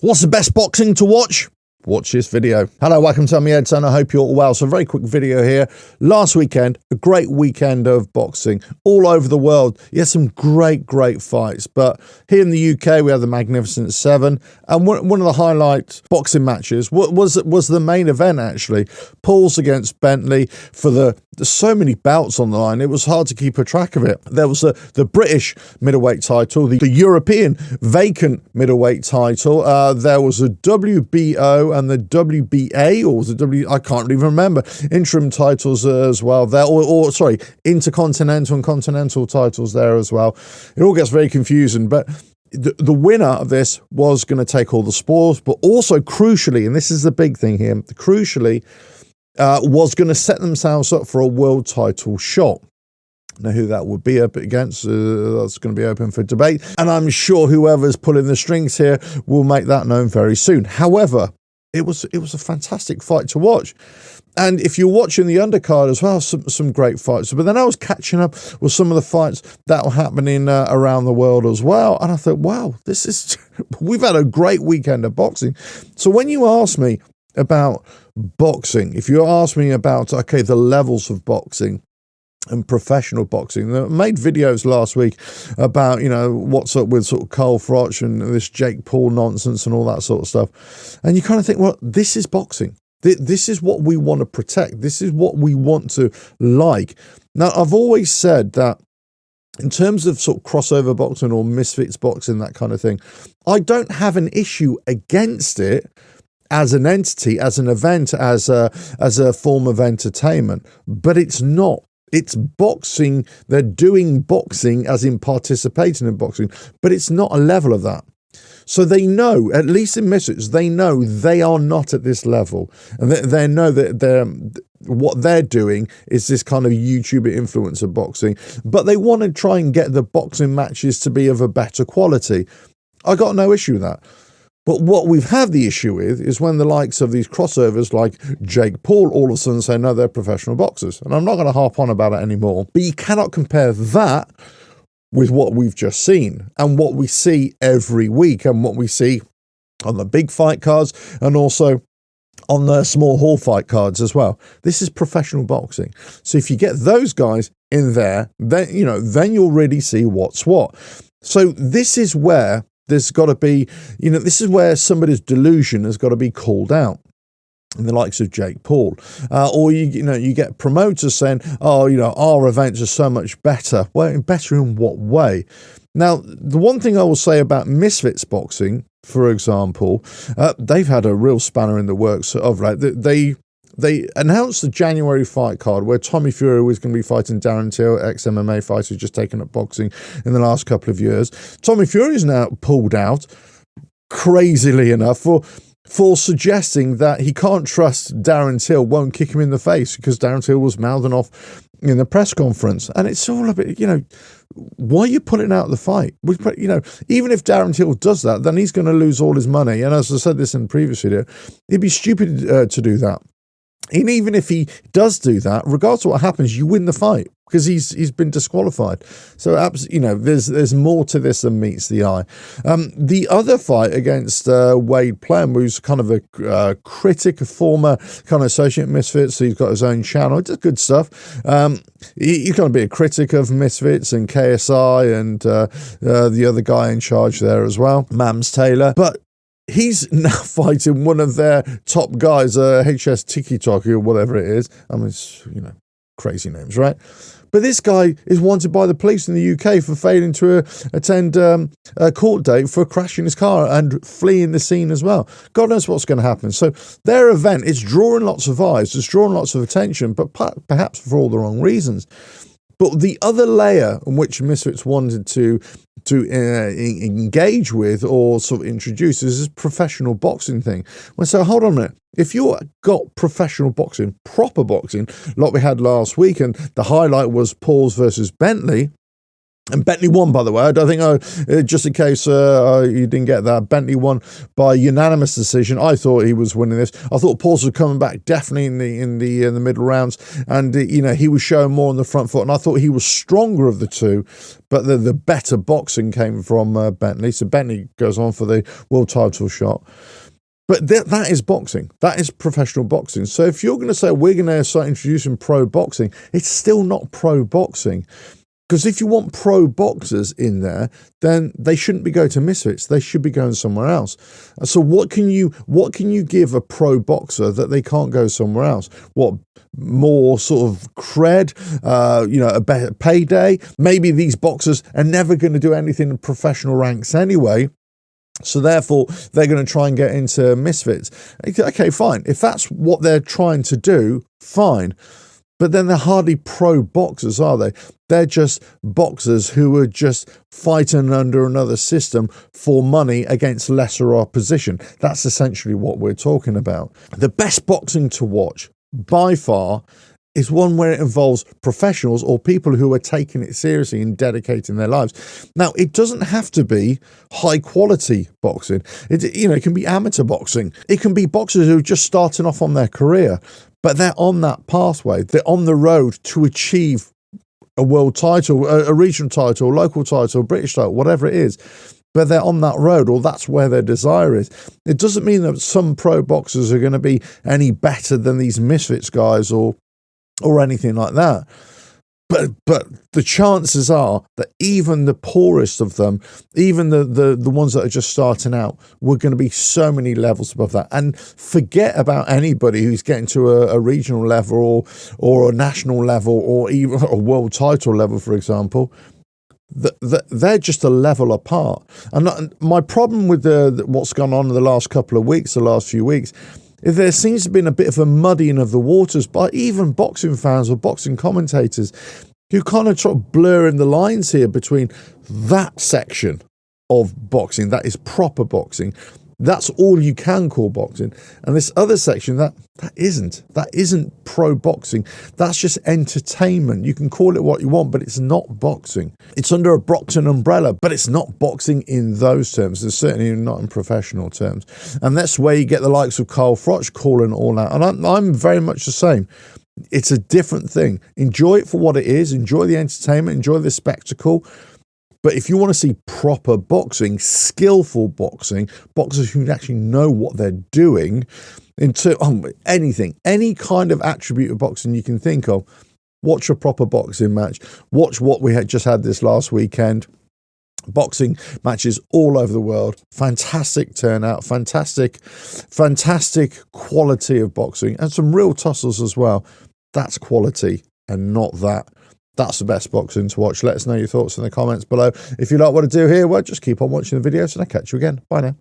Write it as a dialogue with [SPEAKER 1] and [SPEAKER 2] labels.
[SPEAKER 1] What's the best boxing to watch? Watch this video. Hello, welcome to me, Edson. I hope you're all well. So a very quick video here. Last weekend, a great weekend of boxing all over the world. You had some great fights. But here in the UK, we had the Magnificent Seven. And one of the highlight boxing matches was the main event, actually. Paul's against Bentley for there's so many belts on the line. It was hard to keep a track of it. There was the British middleweight title, the European vacant middleweight title. There was a WBO and the WBA, or was it I can't even remember, interim titles as well there, sorry, intercontinental and continental titles there as well. It all gets very confusing, but the winner of this was going to take all the spoils, but also crucially, and this is the big thing here, crucially, was going to set themselves up for a world title shot. Now, who that would be up against, that's going to be open for debate, and I'm sure whoever's pulling the strings here will make that known very soon. However, it was a fantastic fight to watch. And if you're watching the undercard as well, some great fights. But then I was catching up with some of the fights that were happening around the world as well. And I thought, wow, we've had a great weekend of boxing. So when you ask me about boxing, if you ask me about, okay, the levels of boxing and professional boxing, I made videos last week about, what's up with sort of Cole Froch and this Jake Paul nonsense and all that sort of stuff. And you kind of think, well, this is boxing. This is what we want to protect. This is what we want to like. Now, I've always said that in terms of sort of crossover boxing or misfits boxing, that kind of thing, I don't have an issue against it as an entity, as an event, as a form of entertainment, but it's not. It's boxing. They're doing boxing as in participating in boxing, but it's not a level of that. So they know, at least in misfits, they know they are not at this level. And they know that what they're doing is this kind of YouTuber influencer boxing, but they want to try and get the boxing matches to be of a better quality. I got no issue with that. But what we've had the issue with is when the likes of these crossovers like Jake Paul all of a sudden say, no, they're professional boxers. And I'm not going to harp on about it anymore. But you cannot compare that with what we've just seen and what we see every week and what we see on the big fight cards and also on the small hall fight cards as well. This is professional boxing. So if you get those guys in there, then you'll really see what's what. So this is where there's got to be, this is where somebody's delusion has got to be called out. And the likes of Jake Paul, or you get promoters saying, "Oh, our events are so much better." Well, better in what way? Now, the one thing I will say about misfits boxing, for example, they've had a real spanner in the works of They announced the January fight card where Tommy Fury was going to be fighting Darren Till, ex-MMA fighter, just taken up boxing in the last couple of years. Tommy Fury is now pulled out, crazily enough, for suggesting that he can't trust Darren Till won't kick him in the face because Darren Till was mouthing off in the press conference. And it's all a bit, why are you putting out the fight? Even if Darren Till does that, then he's going to lose all his money. And as I said this in the previous video, it'd be stupid to do that. And even if he does do that, regardless of what happens, you win the fight because he's been disqualified. So there's more to this than meets the eye. The other fight against Wade Plem, who's kind of a critic, a former kind of associate misfits. So he's got his own channel. He does good stuff. He's going to be a critic of misfits and KSI and the other guy in charge there as well, Mams Taylor. But he's now fighting one of their top guys, HS Tiki Toki or whatever it is. I mean, it's, crazy names, right? But this guy is wanted by the police in the UK for failing to attend a court date for crashing his car and fleeing the scene as well. God knows what's going to happen. So their event is drawing lots of eyes, it's drawing lots of attention, but perhaps for all the wrong reasons. But the other layer in which Misfits wanted to engage with or sort of introduce is this professional boxing thing. Well, so hold on a minute. If you've got professional boxing, proper boxing, like we had last week, and the highlight was Paul's versus Bentley, And Bentley won, by the way. I don't think, just in case you didn't get that, Bentley won by unanimous decision. I thought he was winning this. I thought Paulson was coming back definitely in the middle rounds, and he was showing more on the front foot, and I thought he was stronger of the two. But the better boxing came from Bentley. So Bentley goes on for the world title shot. But that is boxing. That is professional boxing. So if you're going to say we're going to start introducing pro boxing, it's still not pro boxing. Because if you want pro boxers in there, then they shouldn't be going to Misfits. They should be going somewhere else. So what can you give a pro boxer that they can't go somewhere else? What, more sort of cred, a better payday? Maybe these boxers are never going to do anything in professional ranks anyway. So therefore, they're going to try and get into Misfits. Okay, fine. If that's what they're trying to do, fine. But then they're hardly pro boxers, are they? They're just boxers who are just fighting under another system for money against lesser opposition. That's essentially what we're talking about. The best boxing to watch, by far, is one where it involves professionals or people who are taking it seriously and dedicating their lives. Now, it doesn't have to be high quality boxing. It can be amateur boxing. It can be boxers who are just starting off on their career, but they're on that pathway. They're on the road to achieve a world title, a regional title, local title, British title, whatever it is. But they're on that road, or that's where their desire is. It doesn't mean that some pro boxers are going to be any better than these Misfits guys or anything like that. But the chances are that even the poorest of them, even the ones that are just starting out, we're going to be so many levels above that. And forget about anybody who's getting to a regional level or a national level or even a world title level, for example. They're just a level apart. And my problem with what's gone on in the last couple of weeks, the last few weeks, is there seems to have been a bit of a muddying of the waters by even boxing fans or boxing commentators who kind of try blurring the lines here between that section of boxing, that is proper boxing. That's all you can call boxing. And this other section, that isn't pro boxing. That's just entertainment. You can call it what you want, but it's not boxing. It's under a boxing umbrella, but it's not boxing in those terms. It's certainly not in professional terms. And that's where you get the likes of Carl Froch calling all that. And I'm very much the same. It's a different thing. Enjoy it for what it is. Enjoy the entertainment. Enjoy the spectacle. But if you want to see proper boxing, skillful boxing, boxers who actually know what they're doing, into anything, any kind of attribute of boxing you can think of, watch a proper boxing match. Watch what we had just had this last weekend. Boxing matches all over the world. Fantastic turnout, fantastic quality of boxing, and some real tussles as well. That's quality and not that. That's the best boxing to watch. Let us know your thoughts in the comments below. If you like what I do here, well, just keep on watching the videos and I'll catch you again. Bye now.